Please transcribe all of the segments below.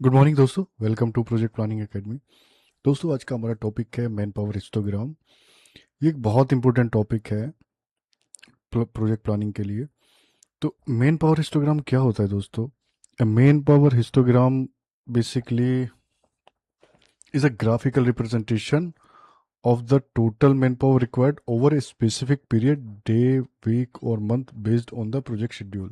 Good morning दोस्तों, welcome to project planning academy. दोस्तों, आज का हमारा टॉपिक है मैन पावर हिस्टोग्राम। ये एक बहुत इंपॉर्टेंट टॉपिक है प्रोजेक्ट प्लानिंग के लिए। तो मैन पावर हिस्टोग्राम क्या होता है दोस्तों? Man power histogram basically is a graphical representation of the total manpower required over a specific period, day, week और month based on the project schedule।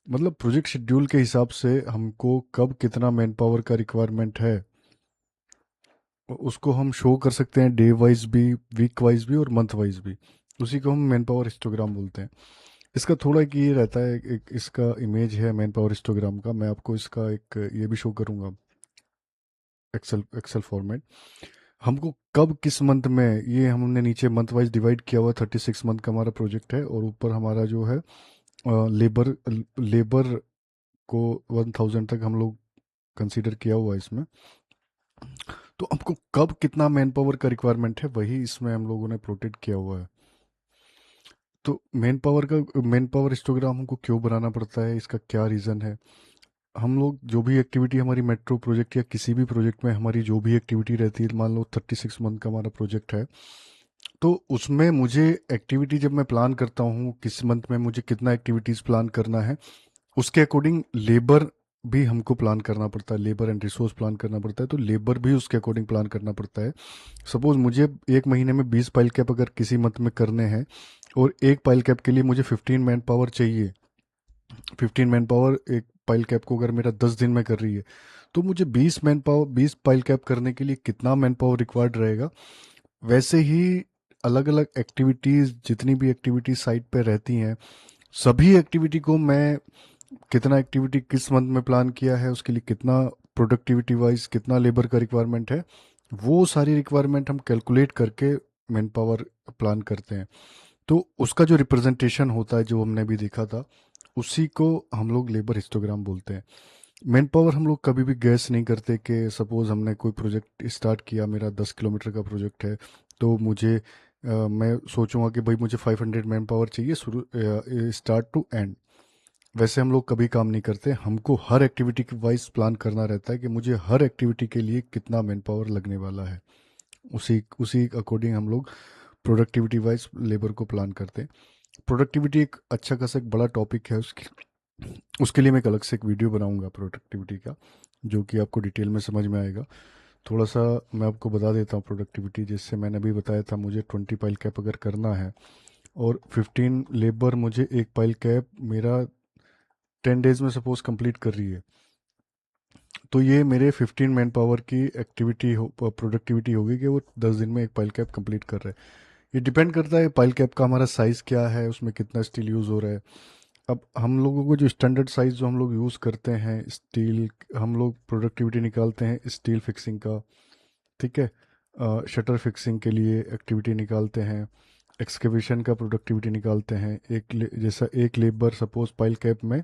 मतलब प्रोजेक्ट शेड्यूल के हिसाब से हमको कब कितना मैन पावर का रिक्वायरमेंट है उसको हम शो कर सकते हैं, डे वाइज भी, वीक वाइज भी और मंथ वाइज भी। उसी को हम मैन पावर हिस्टोग्राम बोलते हैं। इसका थोड़ा एक ये रहता है, एक इसका इमेज है मैन पावर हिस्टोग्राम का। मैं आपको इसका एक ये भी शो करूंगा, एक्सेल फॉर्मेट। हमको कब किस मंथ में, ये हमने नीचे मंथ वाइज डिवाइड किया हुआ, 36 मंथ का हमारा प्रोजेक्ट है और ऊपर हमारा जो है लेबर लेबर को 1000 तक हम लोग कंसीडर किया हुआ है इसमें। तो हमको कब कितना मैन पावर का रिक्वायरमेंट है वही इसमें हम लोगों ने प्लॉटेड किया हुआ है। तो मैन पावर हिस्टोग्राम हमको क्यों बनाना पड़ता है, इसका क्या रीज़न है? हम लोग जो भी एक्टिविटी हमारी मेट्रो प्रोजेक्ट या किसी भी प्रोजेक्ट में हमारी जो भी एक्टिविटी रहती है, मान लो 36 मंथ का हमारा प्रोजेक्ट है, तो उसमें मुझे एक्टिविटी जब मैं प्लान करता हूँ किस मंथ में मुझे कितना एक्टिविटीज़ प्लान करना है, उसके अकॉर्डिंग लेबर भी हमको प्लान करना पड़ता है, लेबर एंड रिसोर्स प्लान करना पड़ता है। तो लेबर भी उसके अकॉर्डिंग प्लान करना पड़ता है। सपोज मुझे एक महीने में 20 पाइल कैप अगर किसी मंथ में करने हैं और एक पाइल कैप के लिए मुझे 15 मैन पावर चाहिए। 15 मैन पावर एक पाइल कैप को अगर मेरा 10 दिन में कर रही है, तो मुझे 20 पाइल कैप करने के लिए कितना मैन पावर रिक्वायर्ड रहेगा। वैसे ही अलग अलग एक्टिविटीज़, जितनी भी एक्टिविटी साइट पे रहती हैं, सभी एक्टिविटी को मैं कितना एक्टिविटी किस मंथ में प्लान किया है, उसके लिए कितना प्रोडक्टिविटी वाइज कितना लेबर का रिक्वायरमेंट है, वो सारी रिक्वायरमेंट हम कैलकुलेट करके मैन पावर प्लान करते हैं। तो उसका जो रिप्रेजेंटेशन होता है, जो हमने भी देखा था, उसी को हम लोग लेबर हिस्टोग्राम बोलते हैं। मैन पावर हम लोग कभी भी गैस नहीं करते कि सपोज हमने कोई प्रोजेक्ट स्टार्ट किया, मेरा 10 किलोमीटर का प्रोजेक्ट है, तो मैं सोचूंगा कि भाई मुझे 500 मैन पावर चाहिए शुरू स्टार्ट टू एंड। वैसे हम लोग कभी काम नहीं करते। हमको हर एक्टिविटी के वाइज प्लान करना रहता है कि मुझे हर एक्टिविटी के लिए कितना मैन पावर लगने वाला है। उसी उसी अकॉर्डिंग हम लोग प्रोडक्टिविटी वाइज लेबर को प्लान करते हैं। प्रोडक्टिविटी एक अच्छा खासा एक बड़ा टॉपिक है, उसके उसके लिए मैं एक अलग से एक वीडियो बनाऊंगा प्रोडक्टिविटी का, जो कि आपको डिटेल में समझ में आएगा। थोड़ा सा मैं आपको बता देता हूँ प्रोडक्टिविटी। जैसे मैंने अभी बताया था, मुझे 20 पाइल कैप अगर करना है और 15 लेबर मुझे एक पाइल कैप मेरा 10 डेज में सपोज कंप्लीट कर रही है, तो ये मेरे 15 मैन पावर की एक्टिविटी हो, प्रोडक्टिविटी होगी कि वो 10 दिन में एक पाइल कैप कंप्लीट कर रहे हैं। ये डिपेंड करता है पाइल कैप का हमारा साइज़ क्या है, उसमें कितना स्टील यूज़ हो रहा है। अब हम लोगों को जो स्टैंडर्ड साइज़ जो हम लोग यूज़ करते हैं स्टील, हम लोग प्रोडक्टिविटी निकालते हैं स्टील फिक्सिंग का, ठीक है। शटर फिक्सिंग के लिए एक्टिविटी निकालते हैं, एक्सकेवेशन का प्रोडक्टिविटी निकालते हैं। जैसा एक लेबर सपोज पाइल कैप में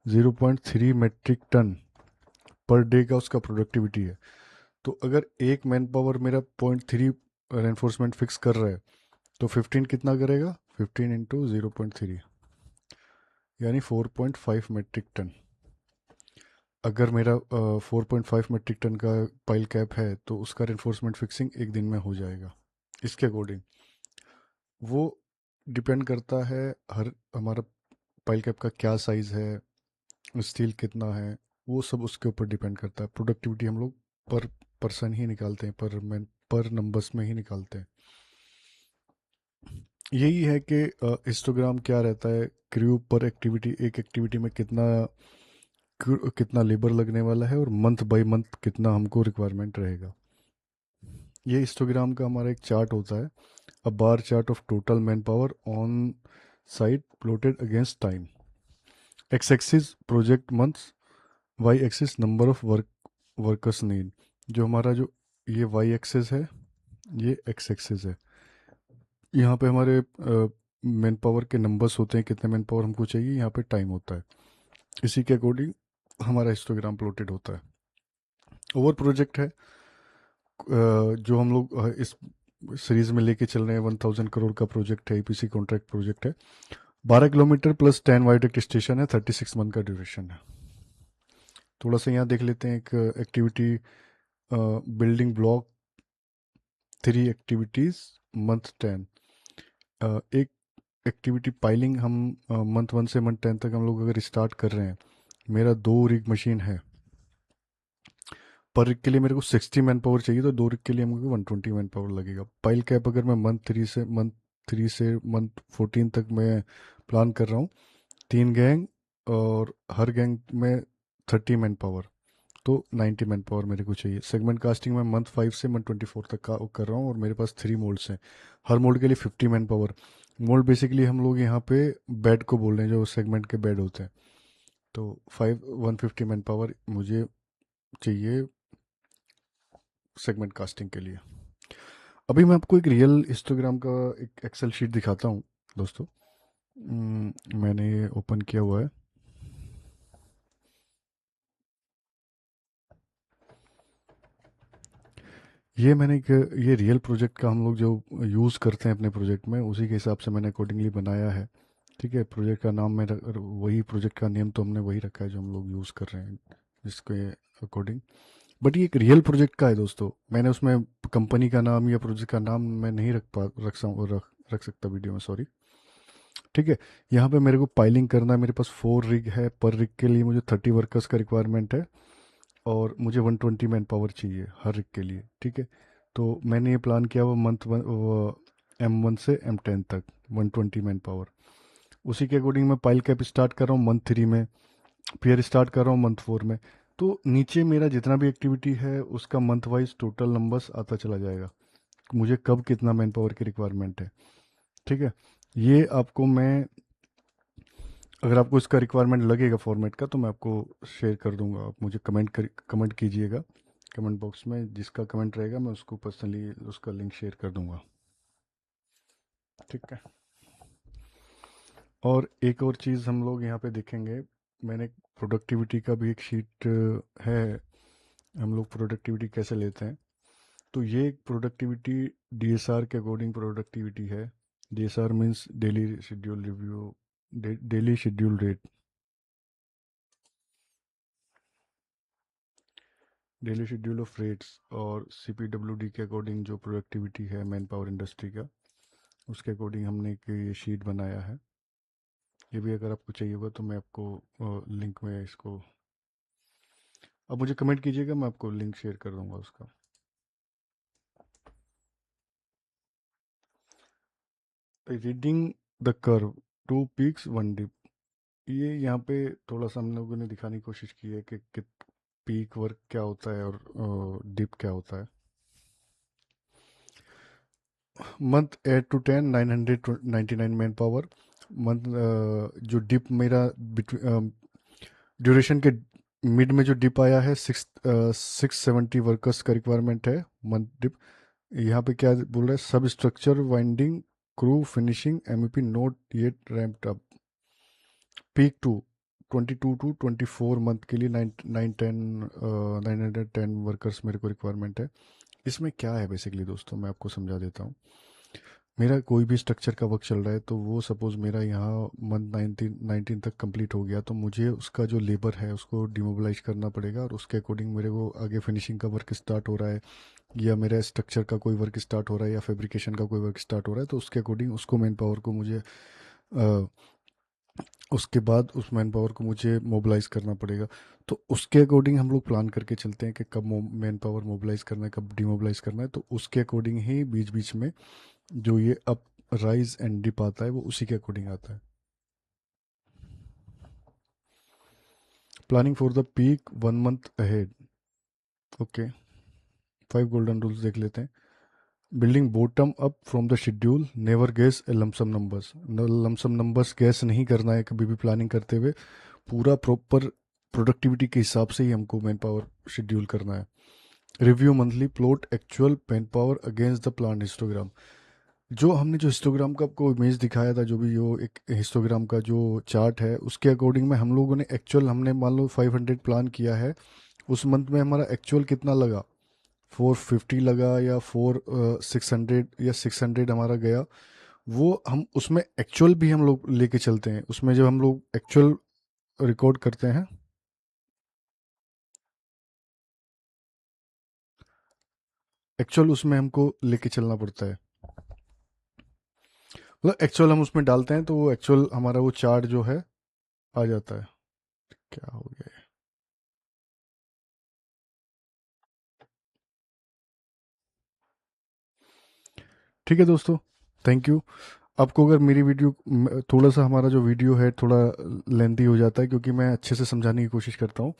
0.3 मेट्रिक टन पर डे का उसका प्रोडक्टिविटी है। तो अगर एक मैन पावर मेरा 0.3 रेनफोर्समेंट फिक्स कर रहा है, तो 15 कितना करेगा, 15 इंटू 0.3 यानी 4.5 मेट्रिक टन। अगर मेरा 4.5 मेट्रिक टन का पाइल कैप है, तो उसका रेनफोर्समेंट फिक्सिंग एक दिन में हो जाएगा। इसके अकॉर्डिंग वो डिपेंड करता है, हर हमारा पाइल कैप का क्या साइज़ है, स्टील कितना है, वो सब उसके ऊपर डिपेंड करता है। प्रोडक्टिविटी हम लोग पर पर्सन ही निकालते हैं, पर नंबर्स में ही निकालते हैं। यही है कि हिस्टोग्राम क्या रहता है, क्रू पर एक्टिविटी, एक एक्टिविटी में कितना लेबर लगने वाला है और मंथ बाय मंथ कितना हमको रिक्वायरमेंट रहेगा। ये हिस्टोग्राम का हमारा एक चार्ट होता है, a bar chart of total man power on site plotted against time. X axis project months, Y axis number of workers need. जो हमारा जो ये वाई एक्सिस है, ये एक्स एक्सिस है। यहाँ पे हमारे मैन पावर के नंबर्स होते हैं, कितने मैन पावर हमको चाहिए, यहाँ पे टाइम होता है। इसी के अकॉर्डिंग हमारा हिस्टोग्राम प्लॉटेड होता है। ओवर प्रोजेक्ट है, जो हम लोग इस सीरीज में लेके चल रहे हैं, 1000 करोड़ का प्रोजेक्ट है, ईपीसी कॉन्ट्रैक्ट प्रोजेक्ट है। 12 किलोमीटर प्लस 10 वाइडक्ट स्टेशन है, 36 मंथ का ड्यूरेशन है। थोड़ा सा यहाँ देख लेते हैं एक activity, building block 3 activities month 10। एक एक्टिविटी पाइलिंग हम मंथ 1 से मंथ 10 तक हम लोग अगर स्टार्ट कर रहे हैं, मेरा 2 रिग मशीन है। पर रिग के लिए मेरे को 60 मैन पावर चाहिए, तो 2 रिग के लिए मुझे 120 मैन पावर लगेगा। पाइल कैप अगर मैं मंथ 3 से मंथ 14 तक मैं प्लान कर रहा हूँ, 3 गैंग और हर गैंग में 30 मैन पावर, तो 90 मैन पावर मेरे को चाहिए। सेगमेंट कास्टिंग में मंथ 5 से मंथ 24 तक का कर रहा हूँ और मेरे पास 3 मोल्ड्स हैं। हर मोल्ड के लिए 50 मैन पावर। मोल्ड बेसिकली हम लोग यहाँ पे बेड को बोल रहे हैं, जो सेगमेंट के बेड होते हैं। तो 150 मैन पावर मुझे चाहिए सेगमेंट कास्टिंग के लिए। अभी मैं आपको एक रियल हिस्टोग्राम का एक एक्सेल शीट दिखाता हूँ दोस्तों। मैंने ये ओपन किया हुआ है। ये मैंने एक ये रियल प्रोजेक्ट का हम लोग जो यूज़ करते हैं अपने प्रोजेक्ट में, उसी के हिसाब से मैंने अकॉर्डिंगली बनाया है। ठीक है, प्रोजेक्ट का नाम वही प्रोजेक्ट का नेम तो हमने वही रखा है जो हम लोग यूज़ कर रहे हैं जिसके अकॉर्डिंग। बट ये एक रियल प्रोजेक्ट का है दोस्तों। मैंने उसमें कंपनी का नाम या प्रोजेक्ट का नाम मैं नहीं रख सकता वीडियो में, सॉरी। ठीक है, यहाँ पे मेरे को पाइलिंग करना है। मेरे पास 4 रिग है। पर रिग के लिए मुझे 30 वर्कर्स का रिक्वायरमेंट है और मुझे 120 मैन पावर चाहिए हर एक के लिए। ठीक है, तो मैंने ये प्लान किया हुआ M1 से M10 तक 120 मैन पावर। उसी के अकॉर्डिंग मैं पाइल कैप स्टार्ट कर रहा हूँ मंथ 3 में, फिर स्टार्ट कर रहा हूँ मंथ 4 में। तो नीचे मेरा जितना भी एक्टिविटी है उसका मंथ वाइज टोटल नंबर्स आता चला जाएगा, मुझे कब कितना मैन पावर की रिक्वायरमेंट है। ठीक है, ये आपको मैं, अगर आपको इसका रिक्वायरमेंट लगेगा फॉर्मेट का, तो मैं आपको शेयर कर दूंगा। आप मुझे कमेंट कीजिएगा कमेंट बॉक्स में। जिसका कमेंट रहेगा मैं उसको पर्सनली उसका लिंक शेयर कर दूंगा। ठीक है, और एक और चीज़ हम लोग यहाँ पे देखेंगे। मैंने प्रोडक्टिविटी का भी एक शीट है, हम लोग प्रोडक्टिविटी कैसे लेते हैं। तो ये एक प्रोडक्टिविटी डीएसआर के अकॉर्डिंग प्रोडक्टिविटी है। DSR means daily schedule review, daily schedule rate. Daily schedule of rates और सीपीडब्ल्यूडी के अकॉर्डिंग जो प्रोडक्टिविटी है मैन पावर इंडस्ट्री का, उसके अकॉर्डिंग हमने एक ये शीट बनाया है। ये भी अगर आपको चाहिए होगा तो मैं आपको लिंक में इसको, अब मुझे कमेंट कीजिएगा, मैं आपको लिंक शेयर कर दूंगा उसका। Reading the curve, 2 peaks 1 dip. ये यहाँ पे थोड़ा सा हम लोगों ने दिखाने की कोशिश की है कि पीक वर्क क्या होता है और डिप क्या होता है। Month 8 to 10 999 man power. Month जो डिप मेरा ड्यूरेशन के मिड में जो डिप आया है, 670 वर्कर्स का रिक्वायरमेंट है मंथ डिप। यहाँ पे क्या बोल रहा है, sub structure winding crew finishing MEP not yet ramped up. Peak to 22 to 24 month के लिए 910 वर्कर्स मेरे को रिक्वायरमेंट है। इसमें क्या है बेसिकली दोस्तों, मैं आपको समझा देता हूँ। मेरा कोई भी स्ट्रक्चर का वर्क चल रहा है, तो वो सपोज़ मेरा यहाँ मंथ 19 तक कंप्लीट हो गया, तो मुझे उसका जो लेबर है उसको डिमोबिलाइज करना पड़ेगा और उसके अकॉर्डिंग मेरे को आगे फिनिशिंग का वर्क स्टार्ट हो रहा है या मेरा स्ट्रक्चर का कोई वर्क स्टार्ट हो रहा है या फैब्रिकेशन का कोई वर्क स्टार्ट हो रहा है, तो उसके अकॉर्डिंग उसको मैन पावर को मुझे उसके बाद उस मैन पावर को मुझे मोबिलाइज करना पड़ेगा। तो उसके अकॉर्डिंग हम लोग प्लान करके चलते हैं कि कब मैन पावर मोबिलाइज करना है, कब डिमोबिलाइज करना है। तो उसके अकॉर्डिंग ही बीच बीच में जो ये अप राइज एंड डिप आता है वो उसी के अकॉर्डिंग आता है। Planning for the peak 1 month ahead. Okay, 5 golden rules देख लेते हैं। Building bottom up from the schedule, never gas A lump sum numbers. Lump sum numbers gas नहीं करना है कभी भी प्लानिंग करते हुए। पूरा प्रॉपर प्रोडक्टिविटी के हिसाब से ही हमको मैन पावर शेड्यूल करना है। Review monthly plot actual man power against the plan histogram. जो हमने जो हिस्टोग्राम का आपको इमेज दिखाया था, जो भी वो एक हिस्टोग्राम का जो चार्ट है, उसके अकॉर्डिंग में हम लोगों ने एक्चुअल, हमने मान लो 500 प्लान किया है, उस मंथ में हमारा एक्चुअल कितना लगा, 450 लगा या 600 या 600 हमारा गया, वो हम उसमें एक्चुअल भी हम लोग लेके चलते हैं। उसमें जब हम लोग एक्चुअल रिकॉर्ड करते हैं, एक्चुअल उसमें हमको लेके चलना पड़ता है। मतलब एक्चुअल हम उसमें डालते हैं तो वो एक्चुअल हमारा वो चार्ट जो है आ जाता है। क्या हो गया ये? ठीक है दोस्तों, थैंक यू। आपको अगर मेरी वीडियो थोड़ा सा हमारा जो वीडियो है थोड़ा लेंथी हो जाता है क्योंकि मैं अच्छे से समझाने की कोशिश करता हूँ,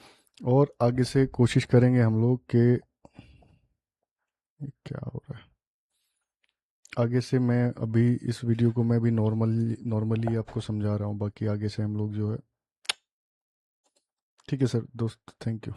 और आगे से कोशिश करेंगे हम लोग कि ये क्या हो रहा है। आगे से मैं अभी इस वीडियो को मैं भी नॉर्मली नॉर्मली आपको समझा रहा हूँ, बाकी आगे से हम लोग जो है। ठीक है सर दोस्त, थैंक यू।